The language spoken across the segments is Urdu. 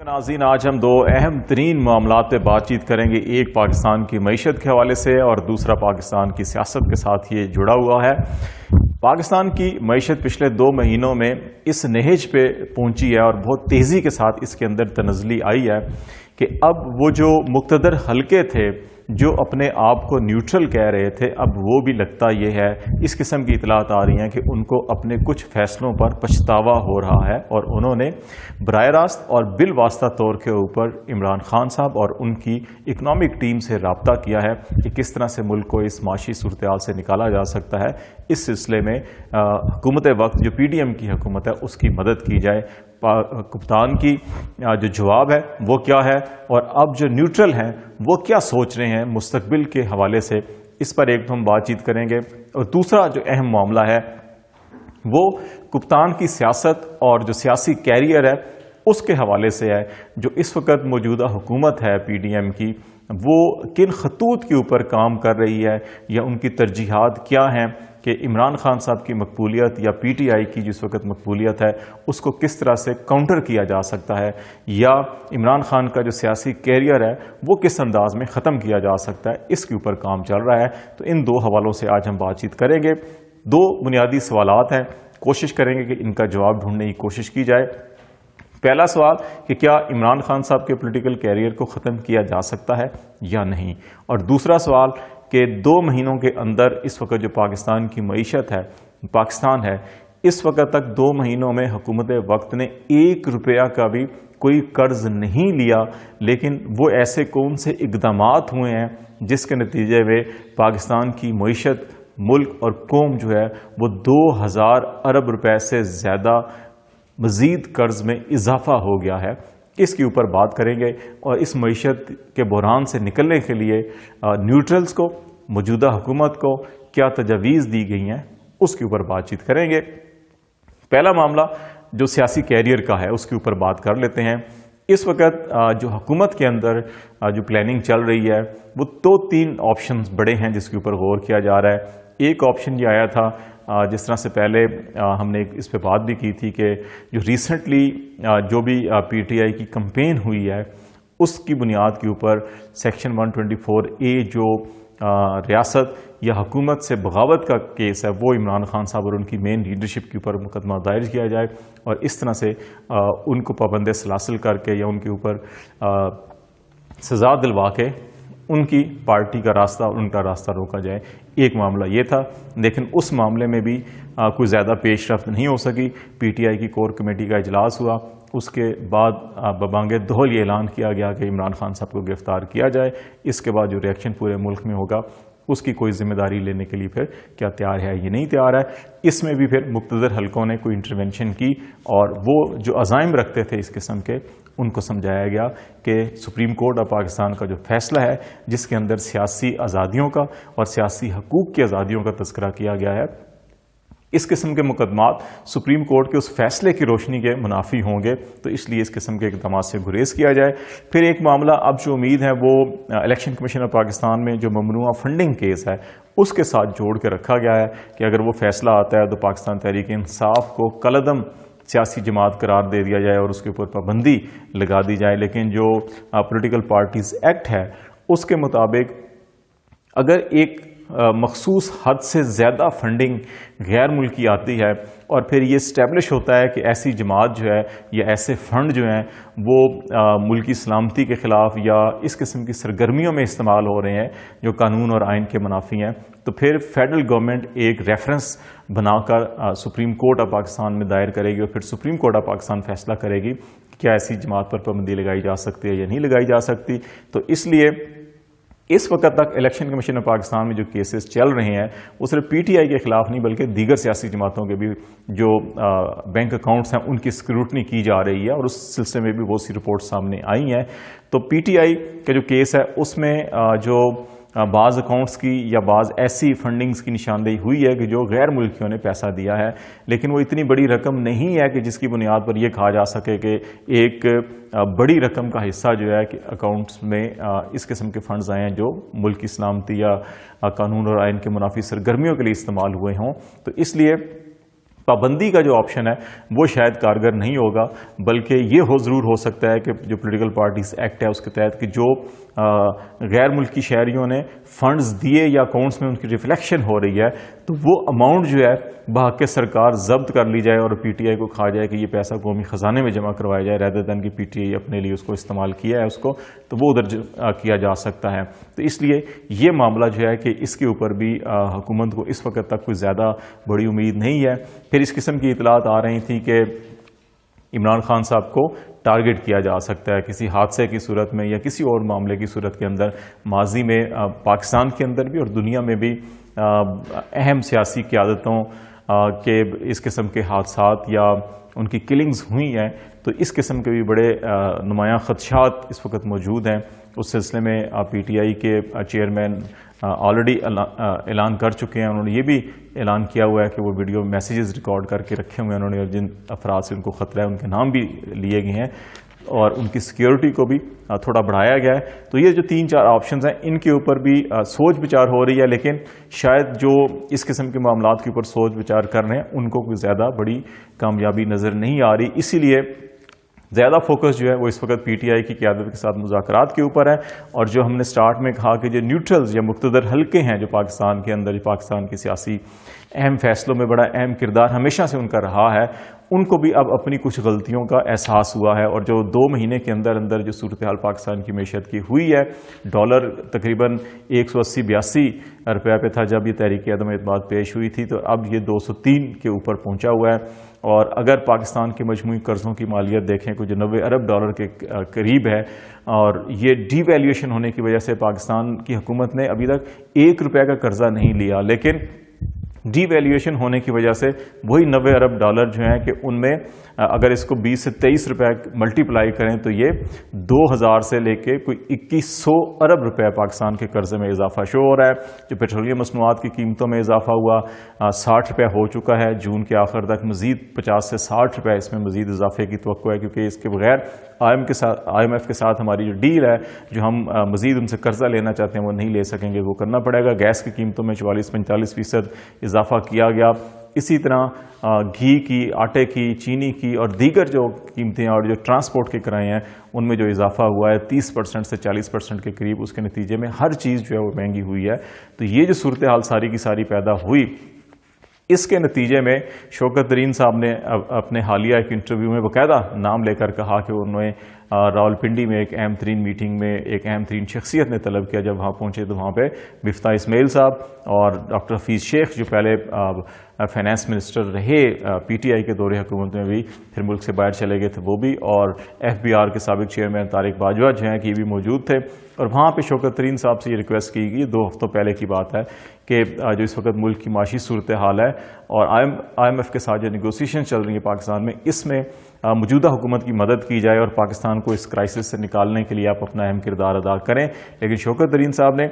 ناظرین، آج ہم دو اہم ترین معاملات پہ بات چیت کریں گے۔ ایک پاکستان کی معیشت کے حوالے سے اور دوسرا پاکستان کی سیاست کے ساتھ یہ جڑا ہوا ہے۔ پاکستان کی معیشت پچھلے 2 مہینوں میں اس نہج پہ پہنچی ہے اور بہت تیزی کے ساتھ اس کے اندر تنزلی آئی ہے کہ اب وہ جو مقتدر حلقے تھے جو اپنے آپ کو نیوٹرل کہہ رہے تھے، اب وہ بھی لگتا یہ ہے، اس قسم کی اطلاعات آ رہی ہیں کہ ان کو اپنے کچھ فیصلوں پر پچھتاوا ہو رہا ہے اور انہوں نے براہ راست اور بالواسطہ طور کے اوپر عمران خان صاحب اور ان کی اکنامک ٹیم سے رابطہ کیا ہے کہ کس طرح سے ملک کو اس معاشی صورتحال سے نکالا جا سکتا ہے۔ اس سلسلے میں حکومت وقت جو پی ڈی ایم کی حکومت ہے اس کی مدد کی جائے۔ کپتان کی جو جواب ہے وہ کیا ہے اور اب جو نیوٹرل ہیں وہ کیا سوچ رہے ہیں مستقبل کے حوالے سے، اس پر ایک تو ہم بات چیت کریں گے۔ اور دوسرا جو اہم معاملہ ہے وہ کپتان کی سیاست اور جو سیاسی کیریئر ہے اس کے حوالے سے ہے۔ جو اس وقت موجودہ حکومت ہے پی ڈی ایم کی، وہ کن خطوط کے اوپر کام کر رہی ہے یا ان کی ترجیحات کیا ہیں کہ عمران خان صاحب کی مقبولیت یا پی ٹی آئی کی جس وقت مقبولیت ہے اس کو کس طرح سے کاؤنٹر کیا جا سکتا ہے، یا عمران خان کا جو سیاسی کیریئر ہے وہ کس انداز میں ختم کیا جا سکتا ہے، اس کے اوپر کام چل رہا ہے۔ تو ان 2 حوالوں سے آج ہم بات چیت کریں گے۔ 2 بنیادی سوالات ہیں، کوشش کریں گے کہ ان کا جواب ڈھونڈنے کی کوشش کی جائے۔ پہلا سوال کہ کیا عمران خان صاحب کے پولیٹیکل کیریئر کو ختم کیا جا سکتا ہے یا نہیں، اور دوسرا سوال کہ 2 مہینوں کے اندر اس وقت جو پاکستان کی معیشت ہے، پاکستان ہے، اس وقت تک 2 مہینوں میں حکومت وقت نے 1 روپیہ کا بھی کوئی قرض نہیں لیا، لیکن وہ ایسے کون سے اقدامات ہوئے ہیں جس کے نتیجے میں پاکستان کی معیشت، ملک اور قوم جو ہے وہ 2000 ارب روپے سے زیادہ مزید قرض میں اضافہ ہو گیا ہے۔ اس کے اوپر بات کریں گے اور اس معیشت کے بحران سے نکلنے کے لیے نیوٹرلز کو، موجودہ حکومت کو کیا تجاویز دی گئی ہیں اس کے اوپر بات چیت کریں گے۔ پہلا معاملہ جو سیاسی کیریئر کا ہے اس کے اوپر بات کر لیتے ہیں۔ اس وقت جو حکومت کے اندر جو پلاننگ چل رہی ہے وہ 3 آپشنز بڑے ہیں جس کے اوپر غور کیا جا رہا ہے۔ ایک آپشن یہ آیا تھا جس طرح سے پہلے ہم نے اس پہ بات بھی کی تھی کہ جو ریسنٹلی جو بھی پی ٹی آئی کی کمپین ہوئی ہے اس کی بنیاد کے اوپر سیکشن 124A جو ریاست یا حکومت سے بغاوت کا کیس ہے وہ عمران خان صاحب اور ان کی مین لیڈرشپ کے اوپر مقدمہ دائر کیا جائے اور اس طرح سے ان کو پابند سلاسل کر کے یا ان کے اوپر سزا دلوا کے ان کی پارٹی کا راستہ اور ان کا راستہ روکا جائے۔ ایک معاملہ یہ تھا، لیکن اس معاملے میں بھی کوئی زیادہ پیش رفت نہیں ہو سکی۔ پی ٹی آئی کی کور کمیٹی کا اجلاس ہوا، اس کے بعد ببانگ دہل یہ اعلان کیا گیا کہ عمران خان صاحب کو گرفتار کیا جائے۔ اس کے بعد جو ری ایکشن پورے ملک میں ہوگا اس کی کوئی ذمہ داری لینے کے لیے پھر کیا تیار ہے یہ نہیں تیار ہے۔ اس میں بھی پھر مقتدر حلقوں نے کوئی انٹرونشن کی اور وہ جو عزائم رکھتے تھے اس قسم کے ان کو سمجھایا گیا کہ سپریم کورٹ آف پاکستان کا جو فیصلہ ہے جس کے اندر سیاسی آزادیوں کا اور سیاسی حقوق کی آزادیوں کا تذکرہ کیا گیا ہے، اس قسم کے مقدمات سپریم کورٹ کے اس فیصلے کی روشنی کے منافی ہوں گے، تو اس لیے اس قسم کے اقدامات سے گریز کیا جائے۔ پھر ایک معاملہ اب جو امید ہے وہ الیکشن کمیشن آف پاکستان میں جو ممنوعہ فنڈنگ کیس ہے اس کے ساتھ جوڑ کے رکھا گیا ہے کہ اگر وہ فیصلہ آتا ہے تو پاکستان تحریک انصاف کو کالعدم سیاسی جماعت قرار دے دیا جائے اور اس کے اوپر پابندی لگا دی جائے۔ لیکن جو پولیٹیکل پارٹیز ایکٹ ہے اس کے مطابق اگر ایک مخصوص حد سے زیادہ فنڈنگ غیر ملکی آتی ہے اور پھر یہ اسٹیبلش ہوتا ہے کہ ایسی جماعت جو ہے یا ایسے فنڈ جو ہیں وہ ملکی سلامتی کے خلاف یا اس قسم کی سرگرمیوں میں استعمال ہو رہے ہیں جو قانون اور آئین کے منافی ہیں، تو پھر فیڈرل گورنمنٹ ایک ریفرنس بنا کر سپریم کورٹ آف پاکستان میں دائر کرے گی اور پھر سپریم کورٹ آف پاکستان فیصلہ کرے گی کہ کیا ایسی جماعت پر پابندی لگائی جا سکتی ہے یا نہیں لگائی جا سکتی۔ تو اس لیے اس وقت تک الیکشن کمیشن آف پاکستان میں جو کیسز چل رہے ہیں وہ صرف پی ٹی آئی کے خلاف نہیں بلکہ دیگر سیاسی جماعتوں کے بھی جو بینک اکاؤنٹس ہیں ان کی اسکروٹنی کی جا رہی ہے اور اس سلسلے میں بھی بہت سی رپورٹ سامنے آئی ہیں۔ تو پی ٹی آئی کا جو کیس ہے اس میں جو بعض اکاؤنٹس کی یا بعض ایسی فنڈنگز کی نشاندہی ہوئی ہے کہ جو غیر ملکیوں نے پیسہ دیا ہے، لیکن وہ اتنی بڑی رقم نہیں ہے کہ جس کی بنیاد پر یہ کہا جا سکے کہ ایک بڑی رقم کا حصہ جو ہے کہ اکاؤنٹس میں اس قسم کے فنڈز آئے ہیں جو ملک کی سلامتی یا قانون اور آئین کے منافی سرگرمیوں کے لیے استعمال ہوئے ہوں۔ تو اس لیے پابندی کا جو آپشن ہے وہ شاید کارگر نہیں ہوگا، بلکہ یہ ضرور ہو سکتا ہے کہ جو پولیٹیکل پارٹیز ایکٹ ہے اس کے تحت کہ جو غیر ملکی شہریوں نے فنڈز دیے یا اکاؤنٹس میں ان کی ریفلیکشن ہو رہی ہے تو وہ اماؤنٹ جو ہے بحق سرکار ضبط کر لی جائے اور پی ٹی آئی کو کہا جائے کہ یہ پیسہ قومی خزانے میں جمع کروایا جائے، ریدر دین کہ پی ٹی آئی اپنے لیے اس کو استعمال کیا ہے اس کو تو وہ ادھر کیا جا سکتا ہے۔ تو اس لیے یہ معاملہ جو ہے کہ اس کے اوپر بھی حکومت کو اس وقت تک کوئی زیادہ بڑی امید نہیں ہے۔ پھر اس قسم کی اطلاعات آ رہی تھیں کہ عمران خان صاحب کو ٹارگٹ کیا جا سکتا ہے کسی حادثے کی صورت میں یا کسی اور معاملے کی صورت کے اندر۔ ماضی میں پاکستان کے اندر بھی اور دنیا میں بھی اہم سیاسی قیادتوں کے اس قسم کے حادثات یا ان کی کلنگز ہوئی ہیں، تو اس قسم کے بھی بڑے نمایاں خدشات اس وقت موجود ہیں۔ اس سلسلے میں پی ٹی آئی کے چیئرمین آلریڈی اعلان کر چکے ہیں، انہوں نے یہ بھی اعلان کیا ہوا ہے کہ وہ ویڈیو میسیجز ریکارڈ کر کے رکھے ہوئے ہیں انہوں نے، اور جن افراد سے ان کو خطرہ ہے ان کے نام بھی لیے گئے ہیں اور ان کی سیکیورٹی کو بھی تھوڑا بڑھایا گیا ہے۔ تو یہ جو 3-4 آپشنز ہیں ان کے اوپر بھی سوچ بچار ہو رہی ہے، لیکن شاید جو اس قسم کے معاملات کے اوپر سوچ بچار کر رہے ہیں ان کو کوئی زیادہ بڑی کامیابی نظر نہیں آ رہی، اسی لیے زیادہ فوکس جو ہے وہ اس وقت پی ٹی آئی کی قیادت کے ساتھ مذاکرات کے اوپر ہے۔ اور جو ہم نے سٹارٹ میں کہا کہ جو نیوٹرلز یا مقتدر حلقے ہیں جو پاکستان کے اندر، پاکستان کی سیاسی اہم فیصلوں میں بڑا اہم کردار ہمیشہ سے ان کا رہا ہے، ان کو بھی اب اپنی کچھ غلطیوں کا احساس ہوا ہے۔ اور جو 2 مہینے کے اندر اندر جو صورتحال پاکستان کی معیشت کی ہوئی ہے، ڈالر تقریباً 180-82 روپے پہ تھا جب یہ تحریک عدم اعتماد پیش ہوئی تھی، تو اب یہ 203 کے اوپر پہنچا ہوا ہے۔ اور اگر پاکستان کے مجموعی قرضوں کی مالیت دیکھیں کچھ 90 ارب ڈالر کے قریب ہے، اور یہ ڈی ویلیویشن ہونے کی وجہ سے پاکستان کی حکومت نے ابھی تک 1 روپے کا قرضہ نہیں لیا، لیکن ڈی ویلیویشن ہونے کی وجہ سے وہی 90 ارب ڈالر جو ہیں کہ ان میں اگر اس کو 20 سے 23 روپے ملٹیپلائی کریں تو یہ 2000 سے لے کے کوئی 2100 ارب روپے پاکستان کے قرضے میں اضافہ شو ہو رہا ہے۔ جو پیٹرولیم مصنوعات کی قیمتوں میں اضافہ ہوا 60 روپے ہو چکا ہے، جون کے آخر تک مزید 50 سے 60 روپے اس میں مزید اضافے کی توقع ہے، کیونکہ اس کے بغیر آئی ایم ایف کے ساتھ ہماری جو ڈیل ہے، جو ہم مزید ان سے قرضہ لینا چاہتے ہیں وہ نہیں لے سکیں گے، وہ کرنا پڑے گا۔ گیس کی قیمتوں میں 44-45% اضافہ کیا گیا۔ اسی طرح گھی کی، آٹے کی، چینی کی اور دیگر جو قیمتیں اور جو ٹرانسپورٹ کے کرائے ہیں ان میں جو اضافہ ہوا ہے 30% سے 40% کے قریب، اس کے نتیجے میں ہر چیز جو ہے وہ مہنگی ہوئی ہے۔ تو یہ جو صورتحال ساری کی ساری پیدا ہوئی، اس کے نتیجے میں شوکت ترین صاحب نے اپنے حالیہ ایک انٹرویو میں باقاعدہ نام لے کر کہا کہ انہوں نے راولپنڈی میں ایک اہم ترین میٹنگ میں ایک اہم ترین شخصیت نے طلب کیا۔ جب وہاں پہنچے تو وہاں پہ مفتاح اسماعیل صاحب اور ڈاکٹر حفیظ شیخ جو پہلے فائنانس منسٹر رہے پی ٹی آئی کے دور حکومت میں بھی، پھر ملک سے باہر چلے گئے تھے وہ بھی، اور ایف بی آر کے سابق چیئرمین طارق باجوہ جو ہیں کہ یہ بھی موجود تھے۔ اور وہاں پہ شوکت ترین صاحب سے یہ ریکویسٹ کی گئی، 2 ہفتوں پہلے کی بات ہے، کہ جو اس وقت ملک کی معاشی صورتحال ہے اور آئی ایم ایف کے ساتھ جو نیگوسیشن چل رہی ہے پاکستان میں، اس میں موجودہ حکومت کی مدد کی جائے اور پاکستان کو اس کرائسس سے نکالنے کے لیے آپ اپنا اہم کردار ادا کریں۔ لیکن شوکت ترین صاحب نے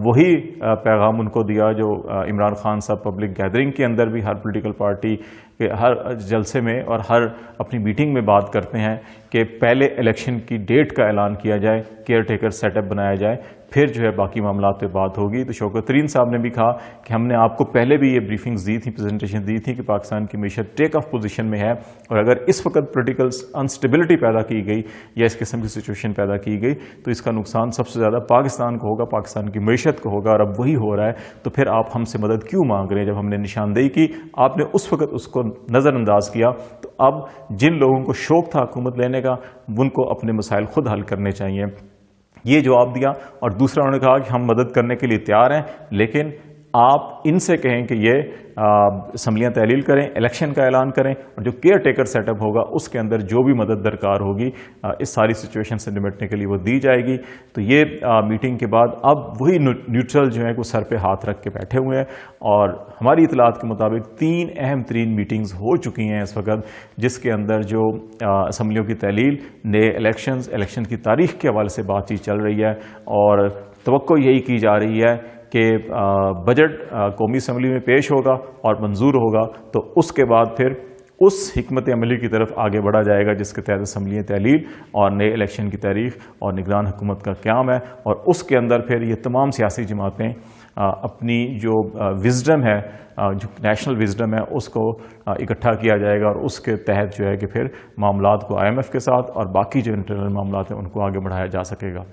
وہی پیغام ان کو دیا جو عمران خان صاحب پبلک گیدرنگ کے اندر بھی ہر پولیٹیکل پارٹی کے ہر جلسے میں اور ہر اپنی میٹنگ میں بات کرتے ہیں کہ پہلے الیکشن کی ڈیٹ کا اعلان کیا جائے، کیئر ٹیکر سیٹ اپ بنایا جائے، پھر جو ہے باقی معاملات پہ بات ہوگی۔ تو شوکت ترین صاحب نے بھی کہا کہ ہم نے آپ کو پہلے بھی یہ بریفنگز دی تھی، پریزنٹیشن دی تھی کہ پاکستان کی معیشت ٹیک آف پوزیشن میں ہے، اور اگر اس وقت پولیٹیکل انسٹیبلٹی پیدا کی گئی یا اس قسم کی سچویشن پیدا کی گئی تو اس کا نقصان سب سے زیادہ پاکستان کو ہوگا، پاکستان کی معیشت کو ہوگا، اور اب وہی ہو رہا ہے۔ تو پھر آپ ہم سے مدد کیوں مانگ رہے ہیں؟ جب ہم نے نشاندہی کی آپ نے اس وقت اس کو نظر انداز کیا، تو اب جن لوگوں کو شوق تھا حکومت لینے کا ان کو اپنے مسائل خود حل کرنے چاہیے، یہ جواب دیا۔ اور دوسرا انہوں نے کہا کہ ہم مدد کرنے کے لیے تیار ہیں، لیکن آپ ان سے کہیں کہ یہ اسمبلیاں تحلیل کریں، الیکشن کا اعلان کریں، اور جو کیئر ٹیکر سیٹ اپ ہوگا اس کے اندر جو بھی مدد درکار ہوگی اس ساری سچویشن سے نمٹنے کے لیے وہ دی جائے گی۔ تو یہ میٹنگ کے بعد اب وہی نیوٹرل جو ہیں وہ سر پہ ہاتھ رکھ کے بیٹھے ہوئے ہیں، اور ہماری اطلاعات کے مطابق 3 اہم ترین میٹنگز ہو چکی ہیں اس وقت، جس کے اندر جو اسمبلیوں کی تحلیل، نئے الیکشن کی تاریخ کے حوالے سے بات چیت چل رہی ہے، اور توقع یہی کی جا رہی ہے کہ بجٹ قومی اسمبلی میں پیش ہوگا اور منظور ہوگا، تو اس کے بعد پھر اس حکمت عملی کی طرف آگے بڑھا جائے گا جس کے تحت اسمبلی تحلیل اور نئے الیکشن کی تاریخ اور نگران حکومت کا قیام ہے، اور اس کے اندر پھر یہ تمام سیاسی جماعتیں اپنی جو وزڈم ہے، جو نیشنل وزڈم ہے، اس کو اکٹھا کیا جائے گا، اور اس کے تحت جو ہے کہ پھر معاملات کو IMF کے ساتھ اور باقی جو انٹرنل معاملات ہیں ان کو آگے بڑھایا جا سکے گا۔